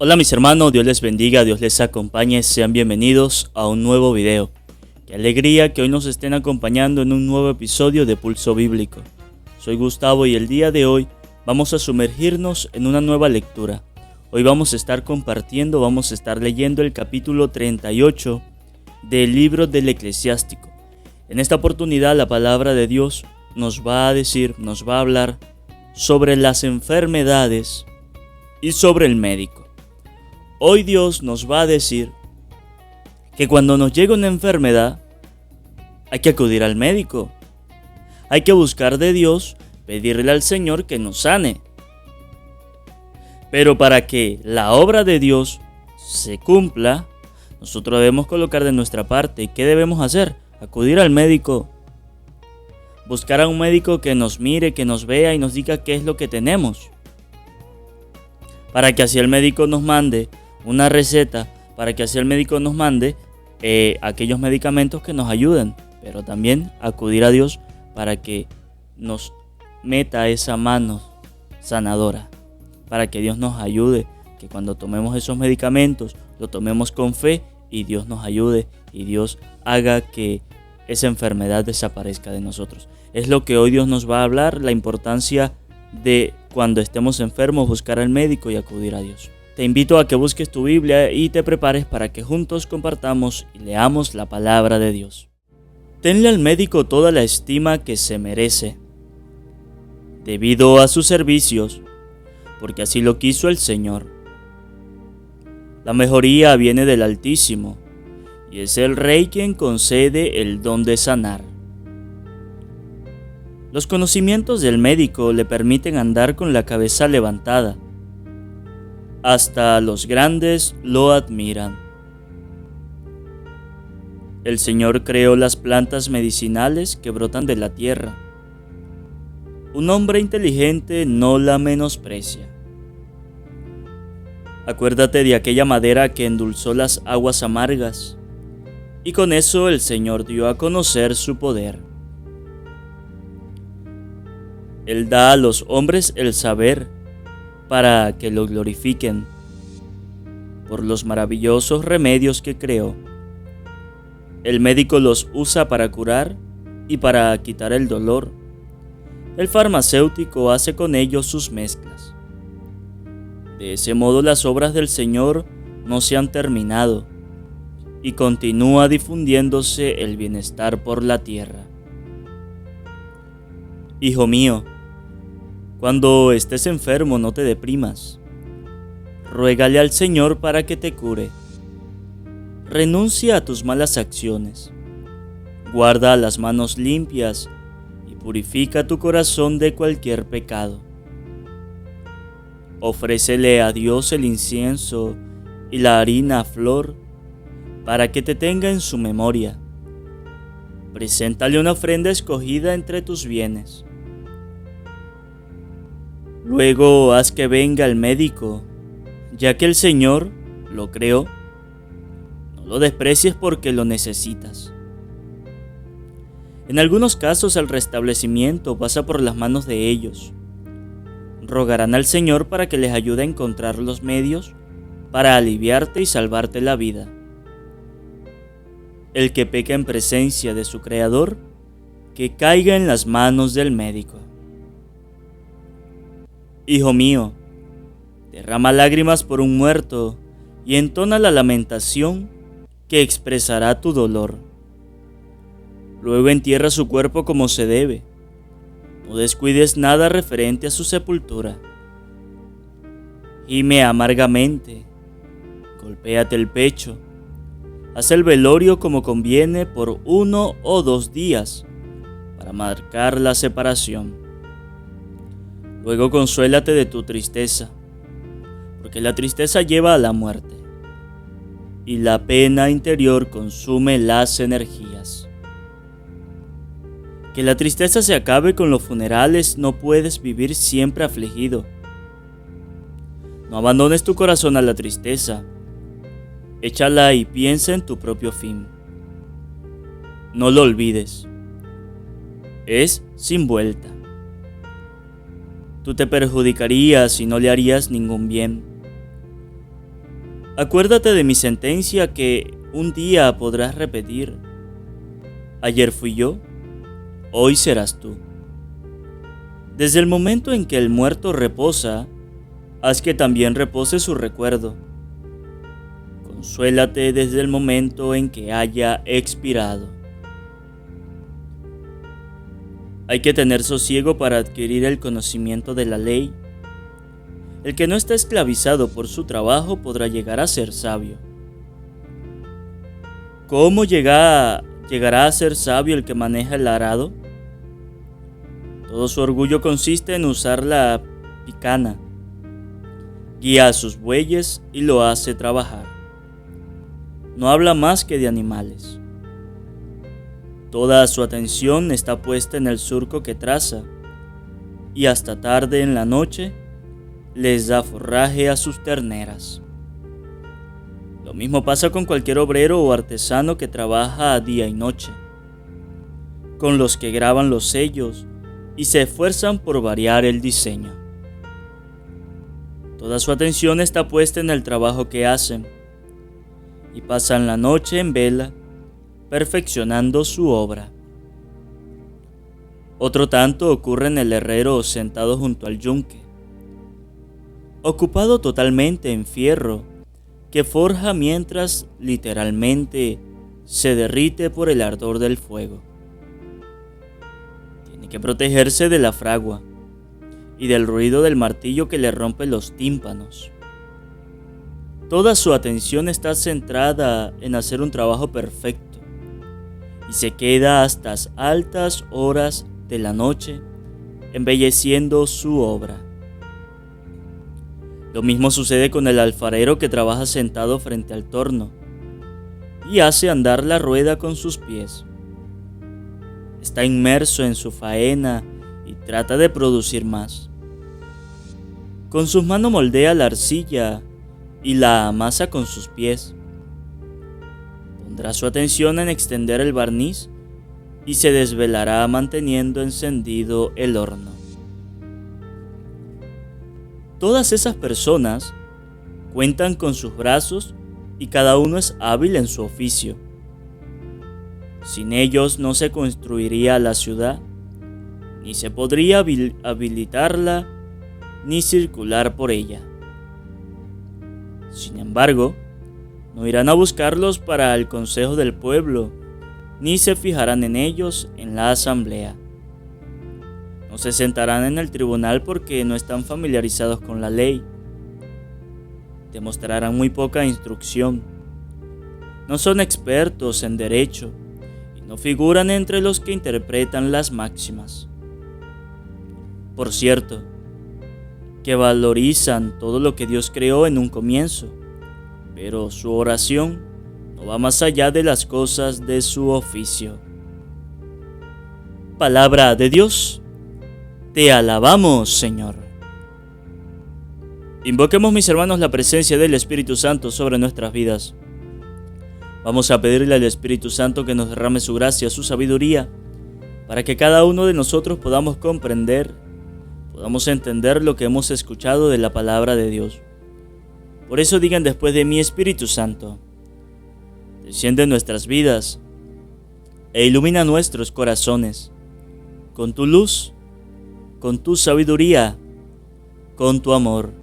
Hola mis hermanos, Dios les bendiga, Dios les acompañe, sean bienvenidos a un nuevo video. Qué alegría que hoy nos estén acompañando en un nuevo episodio de Pulso Bíblico. Soy Gustavo y el día de hoy vamos a sumergirnos en una nueva lectura. Hoy vamos a estar compartiendo, vamos a estar leyendo el capítulo 38 del libro del Eclesiástico. En esta oportunidad la palabra de Dios nos va a hablar sobre las enfermedades y sobre el médico. Hoy Dios nos va a decir que cuando nos llega una enfermedad hay que acudir al médico. Hay que buscar de Dios, pedirle al Señor que nos sane. Pero para que la obra de Dios se cumpla, nosotros debemos colocar de nuestra parte. ¿Y qué debemos hacer? Acudir al médico. Buscar a un médico que nos mire, que nos vea y nos diga qué es lo que tenemos. Para que así el médico nos mande una receta, para que así el médico nos mande aquellos medicamentos que nos ayuden. Pero también acudir a Dios para que nos meta esa mano sanadora. Para que Dios nos ayude, que cuando tomemos esos medicamentos, lo tomemos con fe y Dios nos ayude y Dios haga que esa enfermedad desaparezca de nosotros. Es lo que hoy Dios nos va a hablar, la importancia de cuando estemos enfermos buscar al médico y acudir a Dios. Te invito a que busques tu Biblia y te prepares para que juntos compartamos y leamos la palabra de Dios. Tenle al médico toda la estima que se merece, debido a sus servicios, porque así lo quiso el Señor. La mejoría viene del Altísimo, y es el Rey quien concede el don de sanar. Los conocimientos del médico le permiten andar con la cabeza levantada. Hasta los grandes lo admiran. El Señor creó las plantas medicinales que brotan de la tierra. Un hombre inteligente no la menosprecia. Acuérdate de aquella madera que endulzó las aguas amargas, y con eso el Señor dio a conocer su poder. Él da a los hombres el saber para que lo glorifiquen por los maravillosos remedios que creó. El médico los usa para curar y para quitar el dolor. El farmacéutico hace con ellos sus mezclas. De ese modo las obras del Señor no se han terminado y continúa difundiéndose el bienestar por la tierra. Hijo mío, cuando estés enfermo no te deprimas. Ruégale al Señor para que te cure. Renuncia a tus malas acciones. Guarda las manos limpias y purifica tu corazón de cualquier pecado. Ofrécele a Dios el incienso y la harina a flor para que te tenga en su memoria. Preséntale una ofrenda escogida entre tus bienes. Luego haz que venga el médico, ya que el Señor lo creó. No lo desprecies porque lo necesitas. En algunos casos el restablecimiento pasa por las manos de ellos. Rogarán al Señor para que les ayude a encontrar los medios para aliviarte y salvarte la vida. El que peca en presencia de su Creador, que caiga en las manos del médico. Hijo mío, derrama lágrimas por un muerto y entona la lamentación que expresará tu dolor. Luego entierra su cuerpo como se debe. No descuides nada referente a su sepultura. Gime amargamente, golpéate el pecho, haz el velorio como conviene por 1 o 2 días para marcar la separación. Luego consuélate de tu tristeza, porque la tristeza lleva a la muerte, y la pena interior consume las energías. Que la tristeza se acabe con los funerales, no puedes vivir siempre afligido. No abandones tu corazón a la tristeza, échala y piensa en tu propio fin. No lo olvides, es sin vuelta. Tú te perjudicarías y no le harías ningún bien. Acuérdate de mi sentencia que un día podrás repetir: ayer fui yo, hoy serás tú. Desde el momento en que el muerto reposa, haz que también repose su recuerdo. Consuélate desde el momento en que haya expirado. Hay que tener sosiego para adquirir el conocimiento de la ley. El que no está esclavizado por su trabajo podrá llegar a ser sabio. ¿Cómo llegará a ser sabio el que maneja el arado? Todo su orgullo consiste en usar la picana. Guía a sus bueyes y lo hace trabajar. No habla más que de animales. Toda su atención está puesta en el surco que traza, y hasta tarde en la noche les da forraje a sus terneras. Lo mismo pasa con cualquier obrero o artesano que trabaja a día y noche, con los que graban los sellos y se esfuerzan por variar el diseño. Toda su atención está puesta en el trabajo que hacen, y pasan la noche en vela, perfeccionando su obra. Otro tanto ocurre en el herrero sentado junto al yunque, ocupado totalmente en fierro, que forja mientras literalmente se derrite por el ardor del fuego. Tiene que protegerse de la fragua y del ruido del martillo que le rompe los tímpanos. Toda su atención está centrada en hacer un trabajo perfecto y se queda hasta altas horas de la noche embelleciendo su obra. Lo mismo sucede con el alfarero que trabaja sentado frente al torno y hace andar la rueda con sus pies. Está inmerso en su faena y trata de producir más. Con sus manos moldea la arcilla y la amasa con sus pies. Pondrá su atención en extender el barniz y se desvelará manteniendo encendido el horno. Todas esas personas cuentan con sus brazos y cada uno es hábil en su oficio. Sin ellos no se construiría la ciudad, ni se podría habilitarla, ni circular por ella. Sin embargo, no irán a buscarlos para el consejo del pueblo, ni se fijarán en ellos en la asamblea. No se sentarán en el tribunal porque no están familiarizados con la ley. Demostrarán muy poca instrucción. No son expertos en derecho y no figuran entre los que interpretan las máximas. Por cierto, que valorizan todo lo que Dios creó en un comienzo, pero su oración no va más allá de las cosas de su oficio. Palabra de Dios. Te alabamos, Señor. Invoquemos, mis hermanos, la presencia del Espíritu Santo sobre nuestras vidas. Vamos a pedirle al Espíritu Santo que nos derrame su gracia, su sabiduría, para que cada uno de nosotros podamos comprender, podamos entender lo que hemos escuchado de la palabra de Dios. Por eso digan después de mí: Espíritu Santo, desciende en nuestras vidas e ilumina nuestros corazones con tu luz, con tu sabiduría, con tu amor,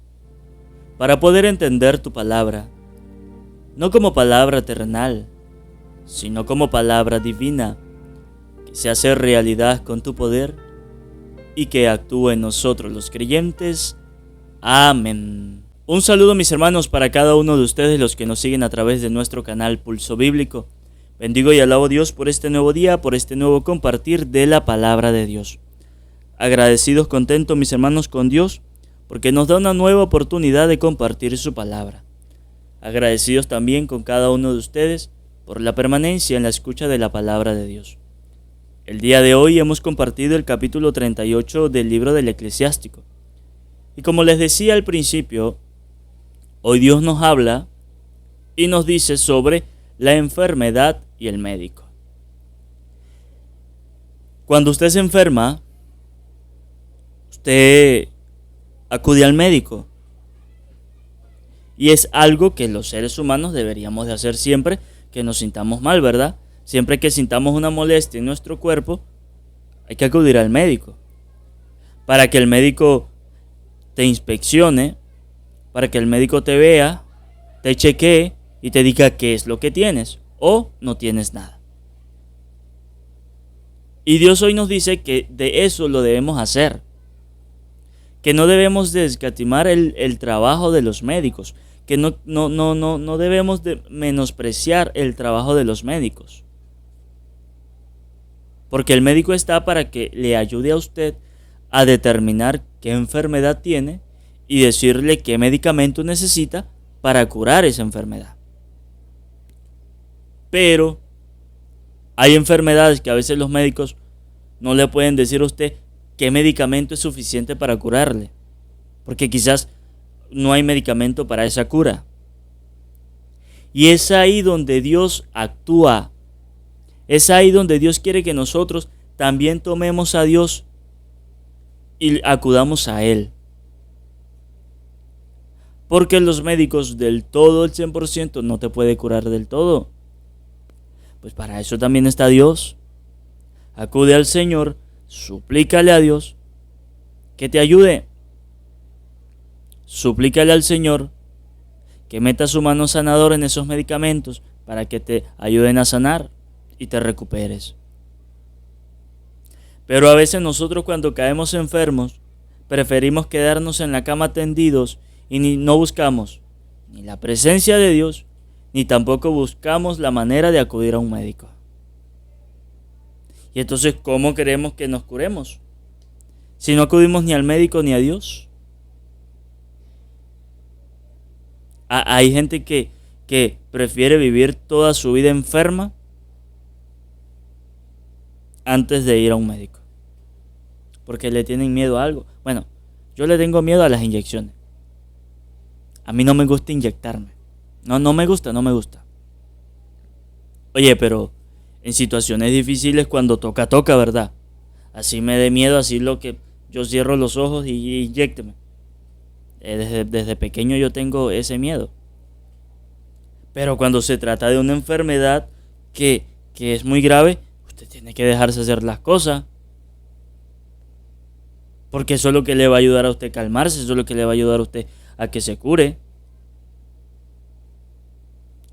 para poder entender tu palabra, no como palabra terrenal, sino como palabra divina, que se hace realidad con tu poder y que actúe en nosotros los creyentes. Amén. Un saludo, mis hermanos, para cada uno de ustedes, los que nos siguen a través de nuestro canal Pulso Bíblico. Bendigo y alabo a Dios por este nuevo día, por este nuevo compartir de la palabra de Dios. Agradecidos, contentos, mis hermanos, con Dios, porque nos da una nueva oportunidad de compartir su palabra. Agradecidos también con cada uno de ustedes por la permanencia en la escucha de la palabra de Dios. El día de hoy hemos compartido el capítulo 38 del libro del Eclesiástico. Y como les decía al principio, hoy Dios nos habla y nos dice sobre la enfermedad y el médico. Cuando usted se enferma, usted acude al médico Y es algo que los seres humanos deberíamos de hacer siempre que nos sintamos mal, ¿verdad? Siempre que sintamos una molestia en nuestro cuerpo, hay que acudir al médico. Para que el médico te inspeccione, para que el médico te vea, te chequee y te diga qué es lo que tienes o no tienes nada. Y Dios hoy nos dice que de eso lo debemos hacer. Que no debemos de escatimar el trabajo de los médicos. Que no debemos de menospreciar el trabajo de los médicos. Porque el médico está para que le ayude a usted a determinar qué enfermedad tiene y decirle qué medicamento necesita para curar esa enfermedad. Pero hay enfermedades que a veces los médicos no le pueden decir a usted qué medicamento es suficiente para curarle, porque quizás no hay medicamento para esa cura. Y es ahí donde Dios actúa. Es ahí donde Dios quiere que nosotros también tomemos a Dios y acudamos a Él. Porque los médicos del todo, el 100%, no te puede curar del todo. Pues para eso también está Dios. Acude al Señor, suplícale a Dios que te ayude. Suplícale al Señor que meta su mano sanadora en esos medicamentos para que te ayuden a sanar y te recuperes. Pero a veces nosotros cuando caemos enfermos preferimos quedarnos en la cama tendidos y no buscamos ni la presencia de Dios ni tampoco buscamos la manera de acudir a un médico. Y entonces, ¿cómo queremos que nos curemos si no acudimos ni al médico ni a Dios? Hay gente que prefiere vivir toda su vida enferma antes de ir a un médico, porque le tienen miedo a algo. Bueno, yo le tengo miedo a las inyecciones. A mí no me gusta inyectarme. No me gusta. Oye, pero en situaciones difíciles cuando toca, ¿verdad? Así me dé miedo, así lo que yo cierro los ojos y inyécteme. Desde pequeño yo tengo ese miedo. Pero cuando se trata de una enfermedad que es muy grave, usted tiene que dejarse hacer las cosas. Porque eso es lo que le va a ayudar a usted a calmarse, eso es lo que le va a ayudar a usted a que se cure.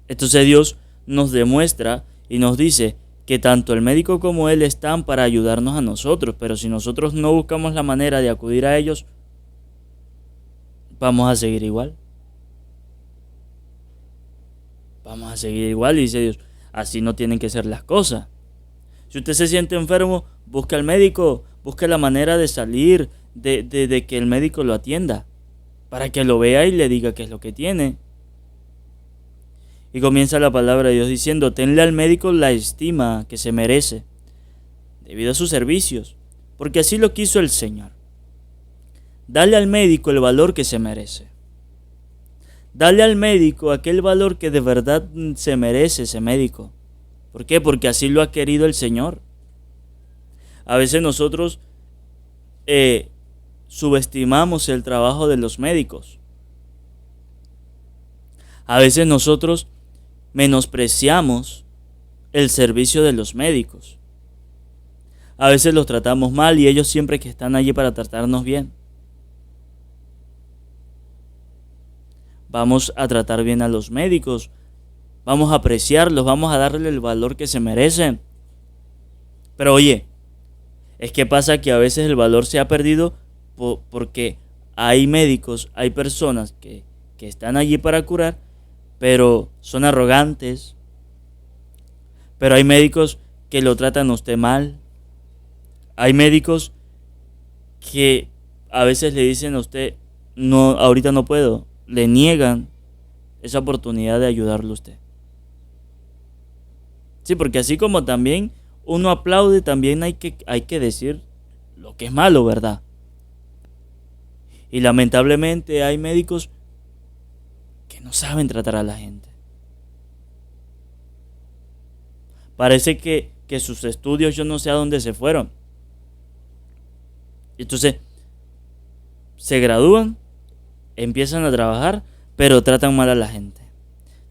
Entonces Dios nos demuestra y nos dice que tanto el médico como Él están para ayudarnos a nosotros, pero si nosotros no buscamos la manera de acudir a ellos, vamos a seguir igual. Vamos a seguir igual, y dice Dios, así no tienen que ser las cosas. Si usted se siente enfermo, busque al médico, busque la manera de salir, de que el médico lo atienda, para que lo vea y le diga qué es lo que tiene. Y comienza la palabra de Dios diciendo, tenle al médico la estima que se merece, debido a sus servicios, porque así lo quiso el Señor. Dale al médico el valor que se merece. Dale al médico aquel valor que de verdad se merece ese médico. ¿Por qué? Porque así lo ha querido el Señor. A veces nosotros subestimamos el trabajo de los médicos. A veces nosotros menospreciamos el servicio de los médicos. A veces los tratamos mal y ellos siempre que están allí para tratarnos bien. Vamos a tratar bien a los médicos, vamos a apreciarlos, vamos a darle el valor que se merecen. Pero oye, es que pasa que a veces el valor se ha perdido porque hay médicos, hay personas que están allí para curar, pero son arrogantes. Pero hay médicos que lo tratan a usted mal. Hay médicos que a veces le dicen a usted, no, ahorita no puedo. Le niegan esa oportunidad de ayudarlo a usted. Sí, porque así como también uno aplaude, también hay que decir lo que es malo, ¿verdad? Y lamentablemente hay médicos que no saben tratar a la gente. Parece que sus estudios yo no sé a dónde se fueron. Entonces, se gradúan, empiezan a trabajar, pero tratan mal a la gente.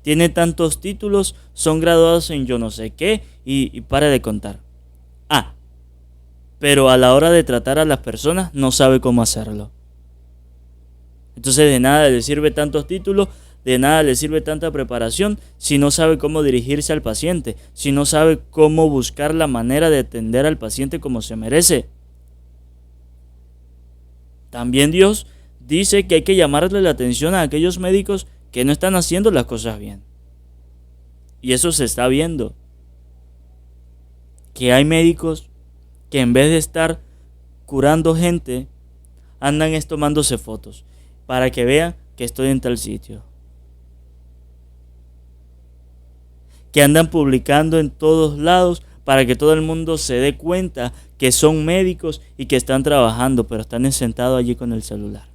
Tiene tantos títulos, son graduados en yo no sé qué y para de contar. Pero a la hora de tratar a las personas no sabe cómo hacerlo. Entonces de nada le sirve tantos títulos, de nada le sirve tanta preparación si no sabe cómo dirigirse al paciente, si no sabe cómo buscar la manera de atender al paciente como se merece. También Dios dice que hay que llamarle la atención a aquellos médicos que no están haciendo las cosas bien. Y eso se está viendo. Que hay médicos que en vez de estar curando gente, andan tomándose fotos para que vean que estoy en tal sitio. Que andan publicando en todos lados para que todo el mundo se dé cuenta que son médicos y que están trabajando, pero están sentados allí con el celular.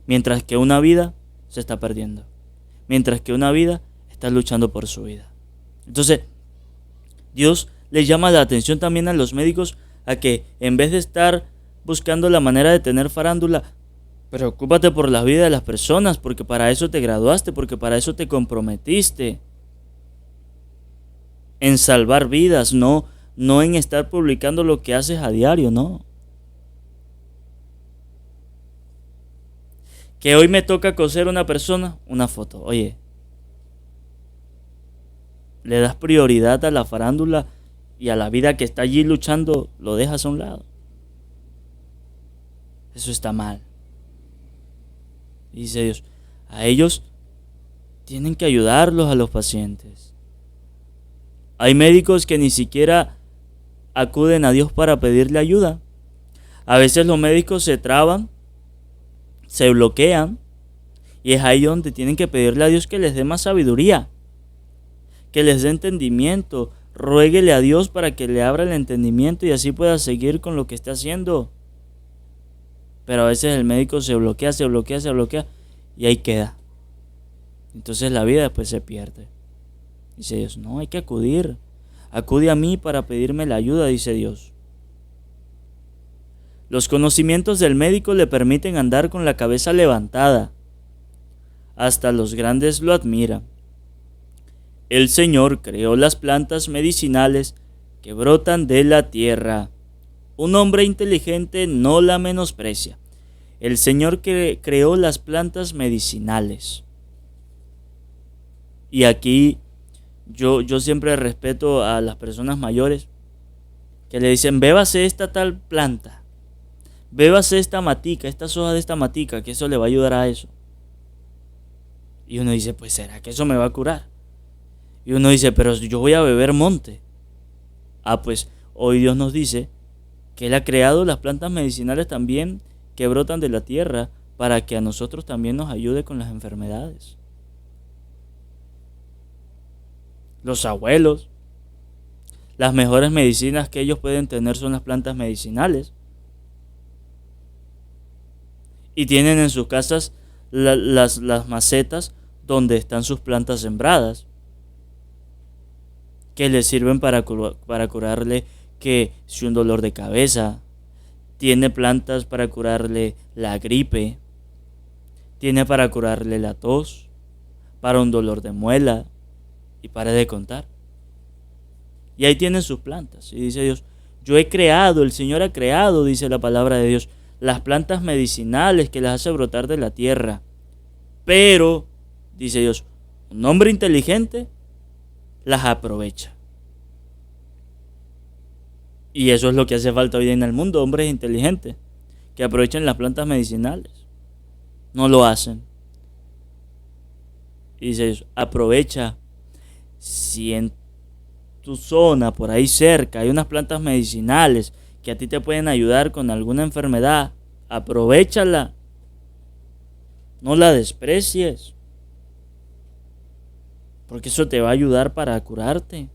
Mientras que una vida se está perdiendo. Mientras que una vida está luchando por su vida. Entonces, Dios les llama la atención también a los médicos a que en vez de estar buscando la manera de tener farándula, preocúpate por la vida de las personas, porque para eso te graduaste, porque para eso te comprometiste. En salvar vidas, no en estar publicando lo que haces a diario, no. Que hoy me toca coser a una persona, una foto. Oye, le das prioridad a la farándula y a la vida que está allí luchando, lo dejas a un lado. Eso está mal. Dice Dios, a ellos tienen que ayudarlos a los pacientes. Hay médicos que ni siquiera acuden a Dios para pedirle ayuda. A veces los médicos se traban, se bloquean, y es ahí donde tienen que pedirle a Dios que les dé más sabiduría, que les dé entendimiento. Ruéguele a Dios para que le abra el entendimiento y así pueda seguir con lo que está haciendo. Pero a veces el médico se bloquea y ahí queda. Entonces la vida después se pierde. Dice Dios, no, hay que acudir. Acude a mí para pedirme la ayuda, dice Dios. Los conocimientos del médico le permiten andar con la cabeza levantada. Hasta los grandes lo admiran. El Señor creó las plantas medicinales que brotan de la tierra. Un hombre inteligente no la menosprecia. El Señor creó las plantas medicinales. Y aquí yo siempre respeto a las personas mayores que le dicen, bébase esta tal planta, bébase esta matica, estas hojas de esta matica, que eso le va a ayudar a eso. Y uno dice, pues ¿será que eso me va a curar? Y uno dice, pero yo voy a beber monte. Pues hoy Dios nos dice que Él ha creado las plantas medicinales también que brotan de la tierra para que a nosotros también nos ayude con las enfermedades. Los abuelos, las mejores medicinas que ellos pueden tener son las plantas medicinales. Y tienen en sus casas las macetas donde están sus plantas sembradas, que les sirven para curarle que si un dolor de cabeza, tiene plantas para curarle la gripe, tiene para curarle la tos, para un dolor de muela, y pare de contar. Y ahí tienen sus plantas. Y dice Dios, yo he creado, el Señor ha creado, dice la palabra de Dios, las plantas medicinales que las hace brotar de la tierra. Pero, dice Dios, un hombre inteligente las aprovecha. Y eso es lo que hace falta hoy en el mundo, hombres inteligentes que aprovechen las plantas medicinales. No lo hacen. Y dice Dios, aprovecha. Si en tu zona, por ahí cerca, hay unas plantas medicinales que a ti te pueden ayudar con alguna enfermedad, aprovéchala. No la desprecies, porque eso te va a ayudar para curarte.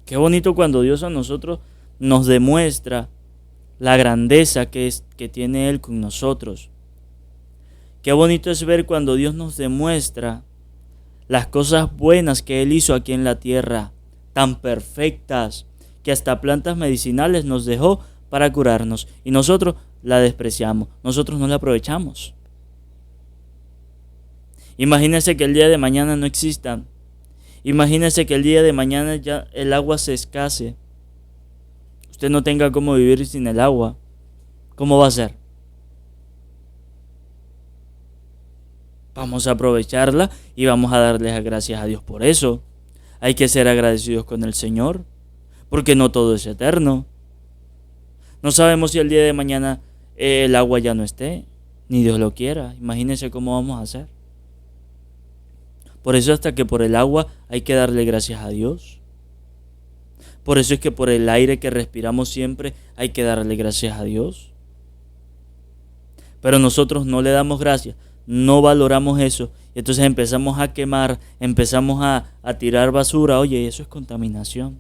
Qué bonito cuando Dios a nosotros nos demuestra la grandeza que tiene Él con nosotros. Qué bonito es ver cuando Dios nos demuestra las cosas buenas que Él hizo aquí en la tierra, tan perfectas, que hasta plantas medicinales nos dejó para curarnos. Y nosotros la despreciamos, nosotros no la aprovechamos. Imagínese que el día de mañana no exista. Imagínese que el día de mañana ya el agua se escase. Usted no tenga cómo vivir sin el agua. ¿Cómo va a ser? Vamos a aprovecharla y vamos a darle gracias a Dios por eso. Hay que ser agradecidos con el Señor, porque no todo es eterno. No sabemos si el día de mañana el agua ya no esté, ni Dios lo quiera. Imagínense cómo vamos a hacer. Por eso hasta que por el agua hay que darle gracias a Dios. Por eso es que por el aire que respiramos siempre hay que darle gracias a Dios. Pero nosotros no le damos gracias, no valoramos eso. Y entonces empezamos a quemar, empezamos a tirar basura. Oye, eso es contaminación.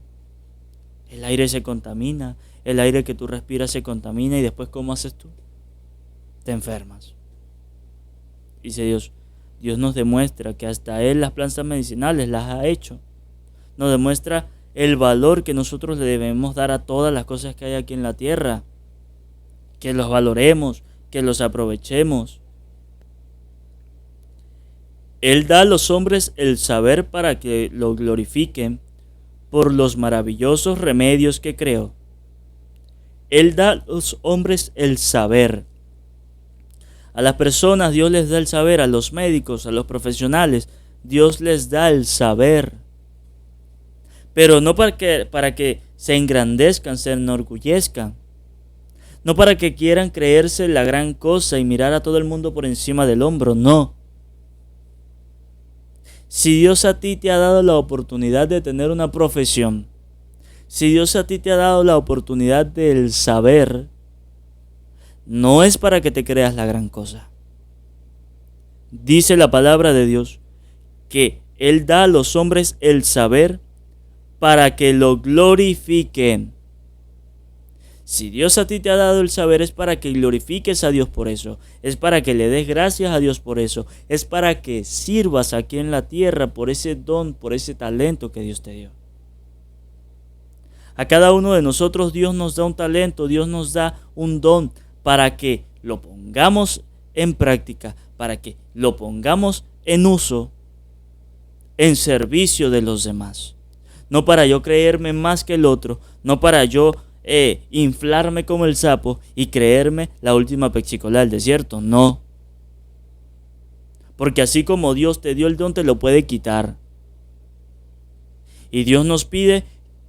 El aire se contamina, el aire que tú respiras se contamina y después ¿cómo haces tú? Te enfermas. Dice Dios nos demuestra que hasta Él las plantas medicinales las ha hecho. Nos demuestra el valor que nosotros le debemos dar a todas las cosas que hay aquí en la tierra. Que los valoremos, que los aprovechemos. Él da a los hombres el saber para que lo glorifiquen por los maravillosos remedios que creó. Él da a los hombres el saber. A las personas Dios les da el saber, a los médicos, a los profesionales, Dios les da el saber. Pero no para que se engrandezcan, se enorgullezcan. No para que quieran creerse la gran cosa y mirar a todo el mundo por encima del hombro, no. Si Dios a ti te ha dado la oportunidad de tener una profesión, si Dios a ti te ha dado la oportunidad del saber, no es para que te creas la gran cosa. Dice la palabra de Dios que Él da a los hombres el saber para que lo glorifiquen. Si Dios a ti te ha dado el saber es para que glorifiques a Dios por eso, es para que le des gracias a Dios por eso, es para que sirvas aquí en la tierra por ese don, por ese talento que Dios te dio. A cada uno de nosotros Dios nos da un talento, Dios nos da un don para que lo pongamos en práctica, para que lo pongamos en uso, en servicio de los demás. No para yo creerme más que el otro, no para yo inflarme como el sapo y creerme la última pepsicola del desierto, no. Porque así como Dios te dio el don, te lo puede quitar. Y Dios nos pide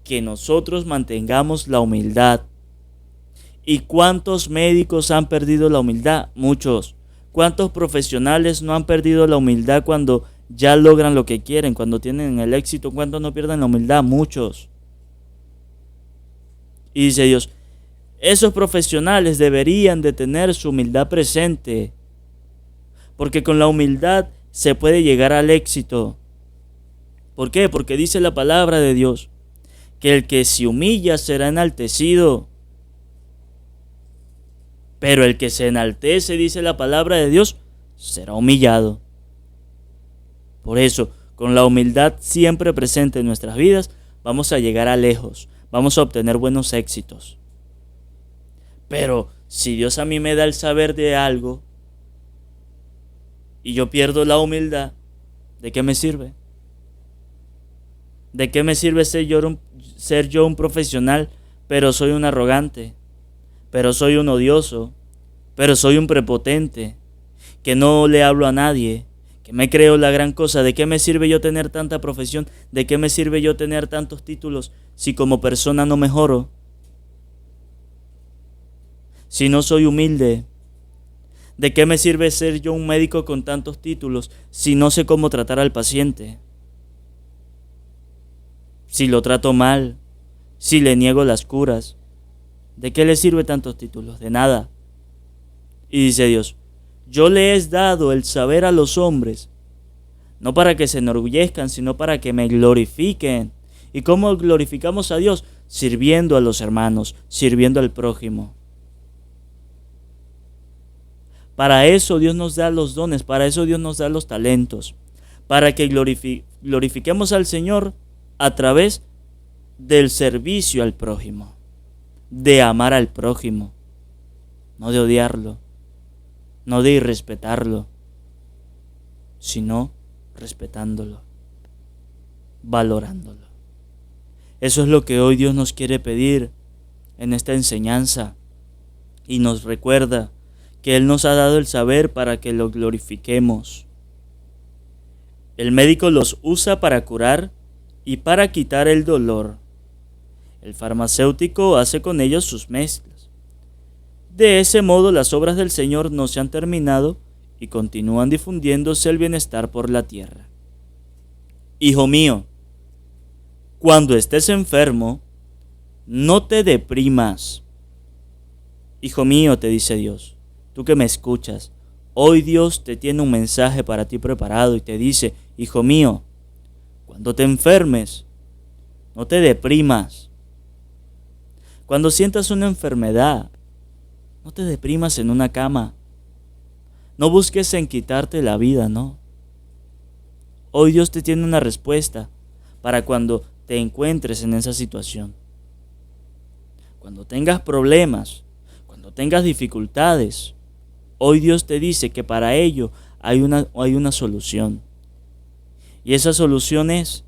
que nosotros mantengamos la humildad. ¿Y cuántos médicos han perdido la humildad? Muchos. ¿Cuántos profesionales no han perdido la humildad cuando ya logran lo que quieren, cuando tienen el éxito? ¿Cuántos no pierden la humildad? Muchos. Y dice Dios, esos profesionales deberían de tener su humildad presente, porque con la humildad se puede llegar al éxito. ¿Por qué? Porque dice la palabra de Dios, que el que se humilla será enaltecido, pero el que se enaltece, dice la palabra de Dios, será humillado. Por eso, con la humildad siempre presente en nuestras vidas, vamos a llegar a lejos, vamos a obtener buenos éxitos. Pero si Dios a mí me da el saber de algo y yo pierdo la humildad, ¿de qué me sirve? ¿De qué me sirve ser yo un profesional, pero soy un arrogante, pero soy un odioso, pero soy un prepotente, que no le hablo a nadie, que me creo la gran cosa? ¿De qué me sirve yo tener tanta profesión? ¿De qué me sirve yo tener tantos títulos si como persona no mejoro? Si no soy humilde. ¿De qué me sirve ser yo un médico con tantos títulos si no sé cómo tratar al paciente? Si lo trato mal, si le niego las curas, ¿de qué le sirve tantos títulos? De nada. Y dice Dios, yo le he dado el saber a los hombres, no para que se enorgullezcan, sino para que me glorifiquen. ¿Y cómo glorificamos a Dios? Sirviendo a los hermanos, sirviendo al prójimo. Para eso Dios nos da los dones, para eso Dios nos da los talentos, para que glorifiquemos al Señor a través del servicio al prójimo, de amar al prójimo, no de odiarlo, no de irrespetarlo, sino respetándolo, valorándolo. Eso es lo que hoy Dios nos quiere pedir en esta enseñanza, y nos recuerda que Él nos ha dado el saber para que lo glorifiquemos. El médico los usa para curar y para quitar el dolor. El farmacéutico hace con ellos sus mezclas. De ese modo las obras del Señor no se han terminado y continúan difundiéndose el bienestar por la tierra. Hijo mío, cuando estés enfermo, no te deprimas. Hijo mío, te dice Dios, tú que me escuchas, hoy Dios te tiene un mensaje para ti preparado y te dice, hijo mío, cuando te enfermes, no te deprimas. Cuando sientas una enfermedad, no te deprimas en una cama. No busques en quitarte la vida, no. Hoy Dios te tiene una respuesta para cuando te encuentres en esa situación. Cuando tengas problemas, cuando tengas dificultades, hoy Dios te dice que para ello hay una solución. Y esa solución es,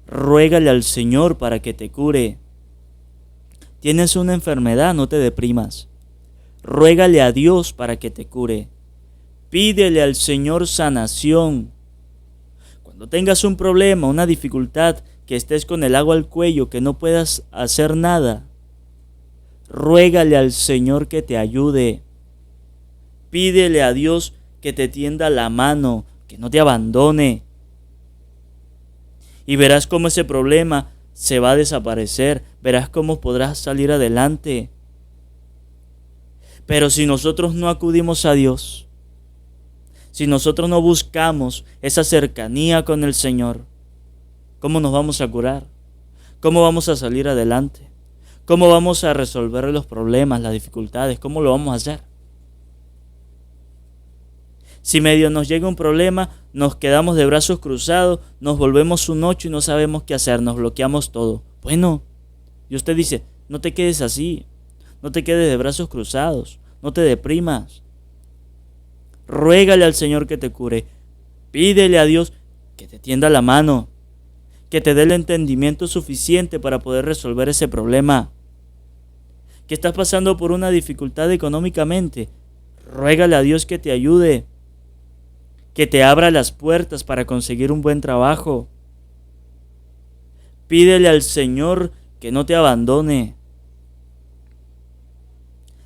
ruégale al Señor para que te cure. Tienes una enfermedad, no te deprimas. Ruégale a Dios para que te cure. Pídele al Señor sanación. Cuando tengas un problema, una dificultad, que estés con el agua al cuello, que no puedas hacer nada, ruégale al Señor que te ayude. Pídele a Dios que te tienda la mano, que no te abandone. Y verás cómo ese problema se va a desaparecer, verás cómo podrás salir adelante. Pero si nosotros no acudimos a Dios, si nosotros no buscamos esa cercanía con el Señor, ¿cómo nos vamos a curar? ¿Cómo vamos a salir adelante? ¿Cómo vamos a resolver los problemas, las dificultades? ¿Cómo lo vamos a hacer? Si medio nos llega un problema, nos quedamos de brazos cruzados, nos volvemos un 8 y no sabemos qué hacer, nos bloqueamos todo. Bueno, Dios te dice, no te quedes así, no te quedes de brazos cruzados, no te deprimas. Ruégale al Señor que te cure, pídele a Dios que te tienda la mano, que te dé el entendimiento suficiente para poder resolver ese problema. Que estás pasando por una dificultad económicamente, ruégale a Dios que te ayude, que te abra las puertas para conseguir un buen trabajo. Pídele al Señor que no te abandone.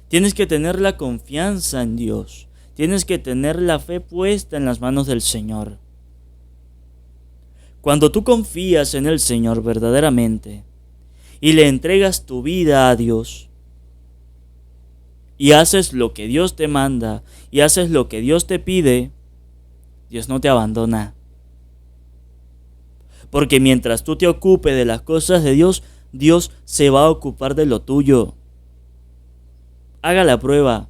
Tienes que tener la confianza en Dios. Tienes que tener la fe puesta en las manos del Señor. Cuando tú confías en el Señor verdaderamente y le entregas tu vida a Dios y haces lo que Dios te manda y haces lo que Dios te pide, Dios no te abandona. Porque mientras tú te ocupes de las cosas de Dios, Dios se va a ocupar de lo tuyo. Haga la prueba.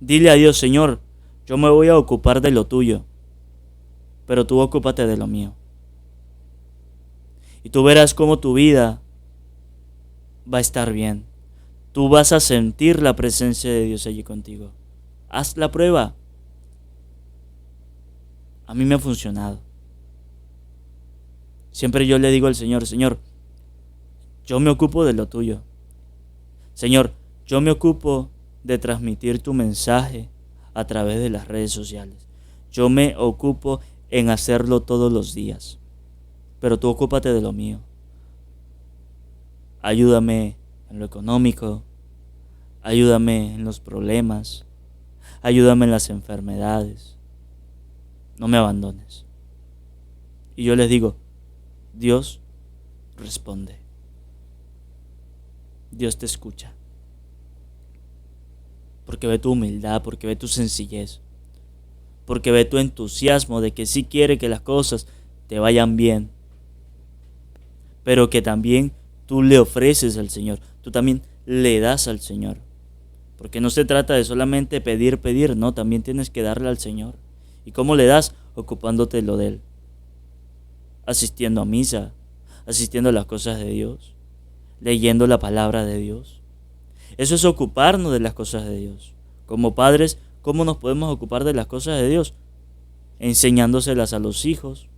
Dile a Dios, Señor, yo me voy a ocupar de lo tuyo, pero tú ocúpate de lo mío. Y tú verás cómo tu vida va a estar bien. Tú vas a sentir la presencia de Dios allí contigo. Haz la prueba. A mí me ha funcionado. Siempre yo le digo al Señor, Señor, yo me ocupo de lo tuyo. Señor, yo me ocupo de transmitir tu mensaje a través de las redes sociales. Yo me ocupo en hacerlo todos los días. Pero tú ocúpate de lo mío. Ayúdame en lo económico. Ayúdame en los problemas. Ayúdame en las enfermedades. No me abandones. Y yo les digo, Dios responde. Dios te escucha. Porque ve tu humildad, porque ve tu sencillez, porque ve tu entusiasmo de que sí quiere que las cosas te vayan bien, pero que también tú le ofreces al Señor, tú también le das al Señor. Porque no se trata de solamente pedir, no, también tienes que darle al Señor. ¿Y cómo le das? Ocupándote lo de Él. Asistiendo a misa, asistiendo a las cosas de Dios, leyendo la palabra de Dios. Eso es ocuparnos de las cosas de Dios. Como padres, ¿cómo nos podemos ocupar de las cosas de Dios? enseñándoselas a los hijos.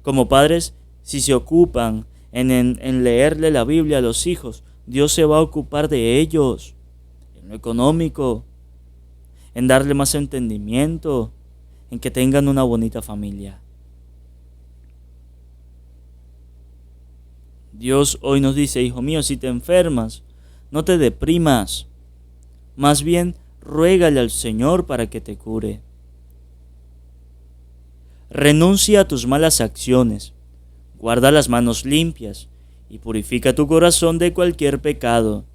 Como padres, si se ocupan en leerle la Biblia a los hijos, Dios se va a ocupar de ellos, en lo económico, en darle más entendimiento, en que tengan una bonita familia. Dios hoy nos dice: hijo mío, si te enfermas, no te deprimas, más bien ruégale al Señor para que te cure. Renuncia a tus malas acciones, guarda las manos limpias y purifica tu corazón de cualquier pecado.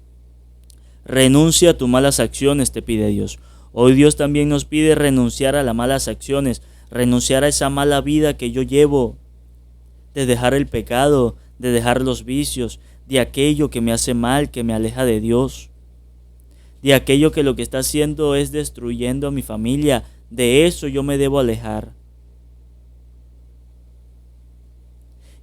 Renuncia a tus malas acciones, te pide Dios. Hoy Dios también nos pide renunciar a las malas acciones, renunciar a esa mala vida que yo llevo, de dejar el pecado, de dejar los vicios, de aquello que me hace mal, que me aleja de Dios, de aquello que lo que está haciendo es destruyendo a mi familia. De eso yo me debo alejar.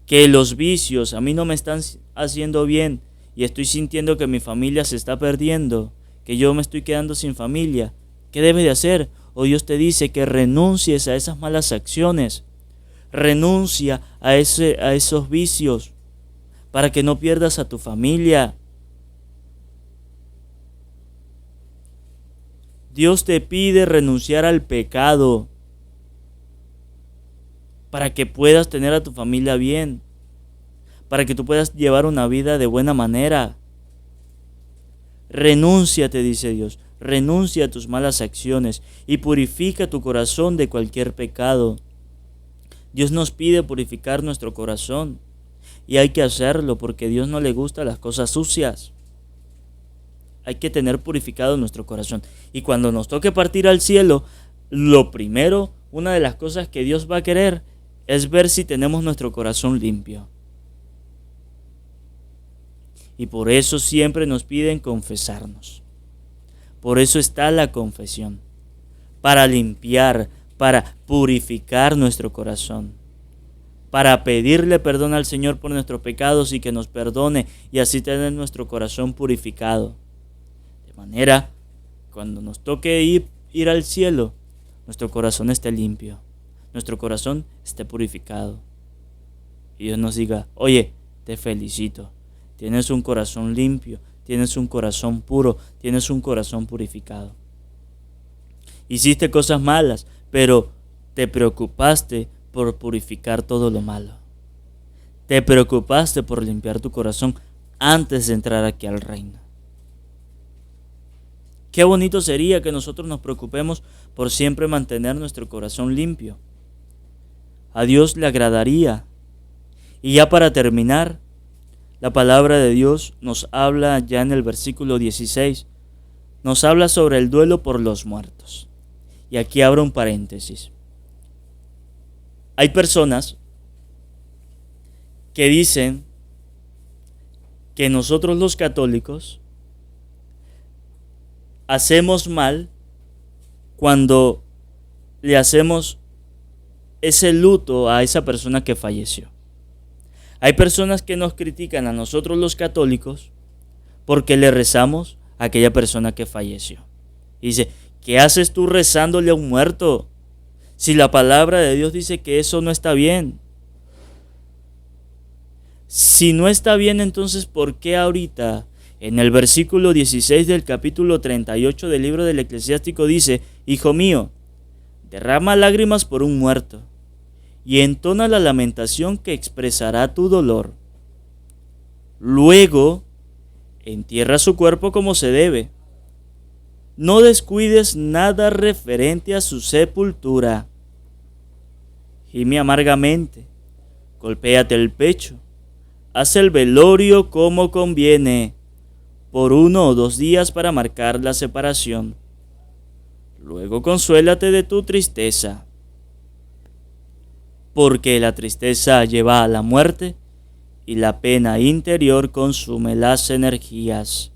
Que los vicios a mí no me están haciendo bien y estoy sintiendo que mi familia se está perdiendo, que yo me estoy quedando sin familia. ¿Qué debes de hacer? O Dios te dice que renuncies a esas malas acciones, renuncia a esos vicios, para que no pierdas a tu familia. Dios te pide renunciar al pecado para que puedas tener a tu familia bien, para que tú puedas llevar una vida de buena manera. Renuncia, te dice Dios, renuncia a tus malas acciones y purifica tu corazón de cualquier pecado. Dios nos pide purificar nuestro corazón y hay que hacerlo porque a Dios no le gustan las cosas sucias. Hay que tener purificado nuestro corazón. Y cuando nos toque partir al cielo, lo primero, una de las cosas que Dios va a querer es ver si tenemos nuestro corazón limpio. Y por eso siempre nos piden confesarnos. Por eso está la confesión. Para limpiar, para purificar nuestro corazón. Para pedirle perdón al Señor por nuestros pecados y que nos perdone y así tener nuestro corazón purificado. De manera, cuando nos toque ir al cielo, nuestro corazón esté limpio. Nuestro corazón esté purificado. Y Dios nos diga: oye, te felicito. Tienes un corazón limpio, tienes un corazón puro, tienes un corazón purificado. Hiciste cosas malas, pero te preocupaste por purificar todo lo malo. Te preocupaste por limpiar tu corazón antes de entrar aquí al reino. Qué bonito sería que nosotros nos preocupemos por siempre mantener nuestro corazón limpio. A Dios le agradaría. Y ya para terminar, la palabra de Dios nos habla ya en el versículo 16, nos habla sobre el duelo por los muertos. Y aquí abro un paréntesis. Hay personas que dicen que nosotros los católicos hacemos mal cuando le hacemos ese luto a esa persona que falleció. Hay personas que nos critican a nosotros los católicos porque le rezamos a aquella persona que falleció. Y dice: ¿qué haces tú rezándole a un muerto? Si la palabra de Dios dice que eso no está bien. Si no está bien, entonces ¿por qué ahorita en el versículo 16 del capítulo 38 del libro del Eclesiástico dice: hijo mío, derrama lágrimas por un muerto y entona la lamentación que expresará tu dolor? Luego, entierra su cuerpo como se debe. No descuides nada referente a su sepultura. Gime amargamente, golpéate el pecho, haz el velorio como conviene, por 1 o 2 días para marcar la separación. Luego consuélate de tu tristeza, porque la tristeza lleva a la muerte y la pena interior consume las energías.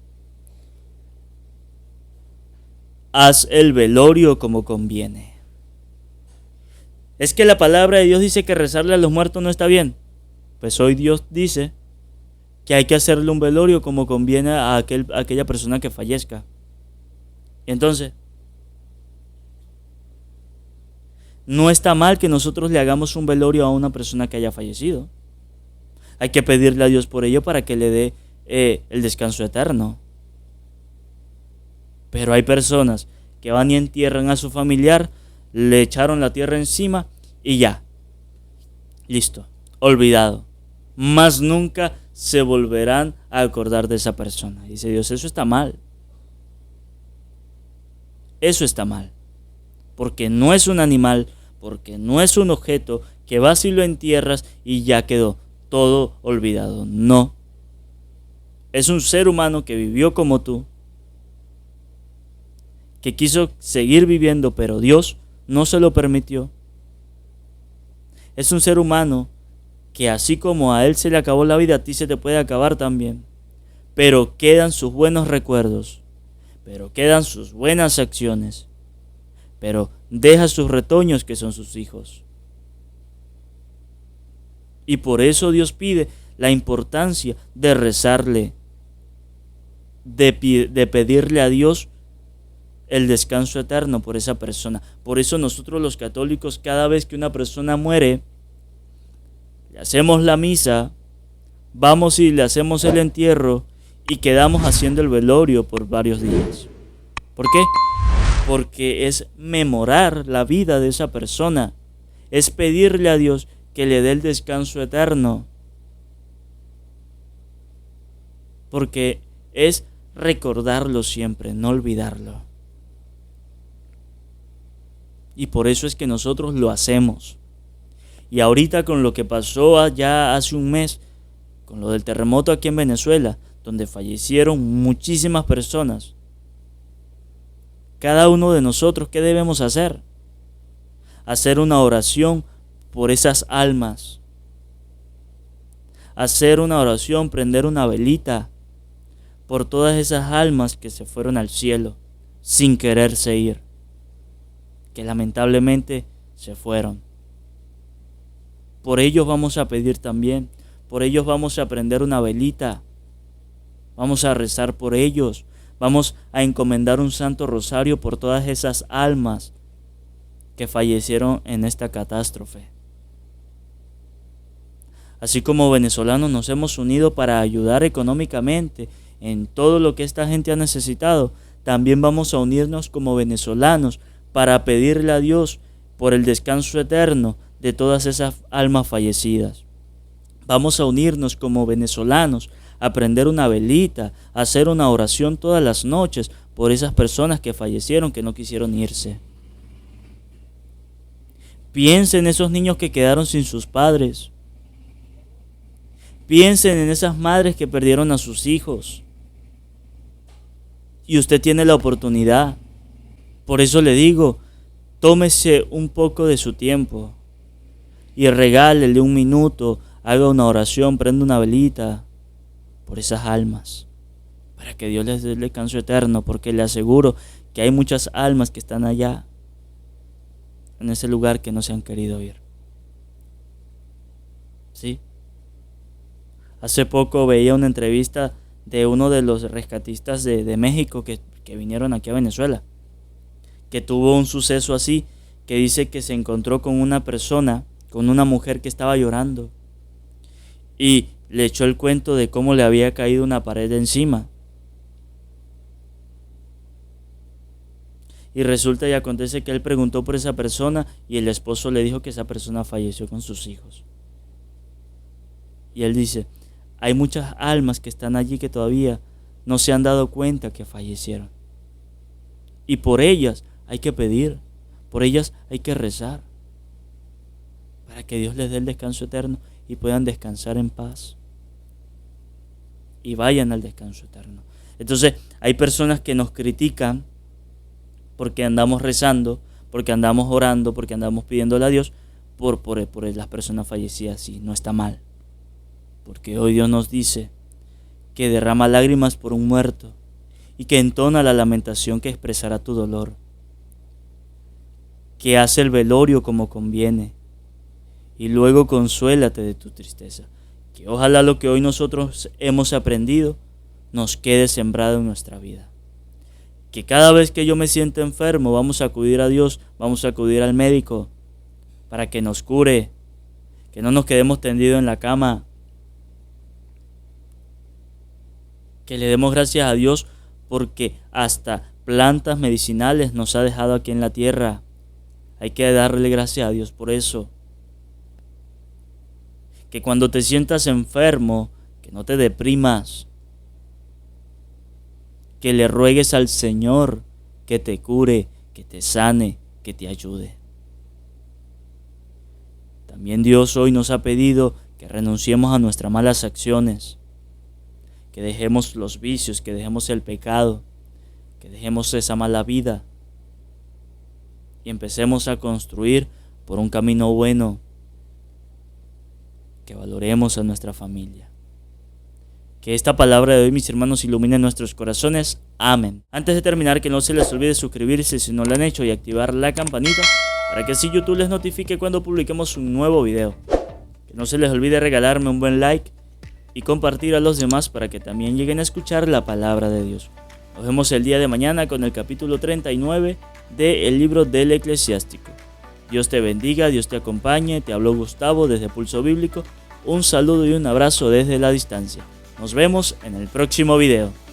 Haz el velorio como conviene. ¿Es que la palabra de Dios dice que rezarle a los muertos no está bien? Pues hoy Dios dice que hay que hacerle un velorio como conviene a aquella persona que fallezca. Entonces, No está mal que nosotros le hagamos un velorio a una persona que haya fallecido. Hay que pedirle a Dios por ello para que le dé el descanso eterno. Pero hay personas que van y entierran a su familiar, le echaron la tierra encima y ya. Listo, olvidado. Más nunca se volverán a acordar de esa persona. Dice Dios, eso está mal. Eso está mal. Porque no es un animal, porque no es un objeto que vas y lo entierras y ya quedó todo olvidado. No. Es un ser humano que vivió como tú, que quiso seguir viviendo, pero Dios no se lo permitió. Es un ser humano que así como a él se le acabó la vida, a ti se te puede acabar también. Pero quedan sus buenos recuerdos, pero quedan sus buenas acciones, pero deja sus retoños que son sus hijos. Y por eso Dios pide la importancia de rezarle, de pedirle a Dios el descanso eterno por esa persona. Por eso nosotros los católicos, cada vez que una persona muere, le hacemos la misa, vamos y le hacemos el entierro y quedamos haciendo el velorio por varios días. ¿Por qué? Porque es memorar la vida de esa persona, es pedirle a Dios que le dé el descanso eterno, porque es recordarlo siempre, no olvidarlo. Y por eso es que nosotros lo hacemos. Y ahorita con lo que pasó allá hace un mes, con lo del terremoto aquí en Venezuela, donde fallecieron muchísimas personas, cada uno de nosotros, ¿qué debemos hacer? Hacer una oración por esas almas. Hacer una oración, prender una velita por todas esas almas que se fueron al cielo sin quererse ir, que lamentablemente se fueron. Por ellos vamos a pedir también, por ellos vamos a prender una velita, vamos a rezar por ellos, vamos a encomendar un santo rosario por todas esas almas que fallecieron en esta catástrofe. Así como venezolanos nos hemos unido para ayudar económicamente en todo lo que esta gente ha necesitado, también vamos a unirnos como venezolanos para pedirle a Dios por el descanso eterno de todas esas almas fallecidas. Vamos a unirnos como venezolanos, a prender una velita, a hacer una oración todas las noches por esas personas que fallecieron, que no quisieron irse. Piensen en esos niños que quedaron sin sus padres. Piensen en esas madres que perdieron a sus hijos. Y usted tiene la oportunidad. Por eso le digo, tómese un poco de su tiempo y regálele un minuto, haga una oración, prenda una velita por esas almas, para que Dios les dé el descanso eterno, porque le aseguro que hay muchas almas que están allá, en ese lugar, que no se han querido ir. ¿Sí? Hace poco veía una entrevista de uno de los rescatistas de México que vinieron aquí a Venezuela, que tuvo un suceso así, que dice que se encontró con una persona, con una mujer que estaba llorando, y le echó el cuento de cómo le había caído una pared encima. Y resulta y acontece que él preguntó por esa persona y el esposo le dijo que esa persona falleció con sus hijos. Y él dice, hay muchas almas que están allí que todavía no se han dado cuenta que fallecieron. Y por ellas hay que pedir, por ellas hay que rezar, para que Dios les dé el descanso eterno y puedan descansar en paz. Y vayan al descanso eterno. Entonces, hay personas que nos critican porque andamos rezando, porque andamos orando, porque andamos pidiéndole a Dios por las personas fallecidas. Sí, no está mal. Porque hoy Dios nos dice que derrama lágrimas por un muerto y que entona la lamentación que expresará tu dolor, que hace el velorio como conviene y luego consuélate de tu tristeza. Que ojalá lo que hoy nosotros hemos aprendido nos quede sembrado en nuestra vida. Que cada vez que yo me sienta enfermo vamos a acudir a Dios, vamos a acudir al médico para que nos cure, que no nos quedemos tendidos en la cama, que le demos gracias a Dios porque hasta plantas medicinales nos ha dejado aquí en la tierra. Hay que darle gracias a Dios por eso. Que cuando te sientas enfermo, que no te deprimas, que le ruegues al Señor que te cure, que te sane, que te ayude. También Dios hoy nos ha pedido que renunciemos a nuestras malas acciones, que dejemos los vicios, que dejemos el pecado, que dejemos esa mala vida y empecemos a construir por un camino bueno, que valoremos a nuestra familia. Que esta palabra de hoy, mis hermanos, ilumine nuestros corazones. Amén. Antes de terminar, que no se les olvide suscribirse si no lo han hecho y activar la campanita para que así YouTube les notifique cuando publiquemos un nuevo video. Que no se les olvide regalarme un buen like y compartir a los demás para que también lleguen a escuchar la palabra de Dios. Nos vemos el día de mañana con el capítulo 39 del libro del Eclesiástico. Dios te bendiga, Dios te acompañe. Te habló Gustavo desde Pulso Bíblico. Un saludo y un abrazo desde la distancia. Nos vemos en el próximo video.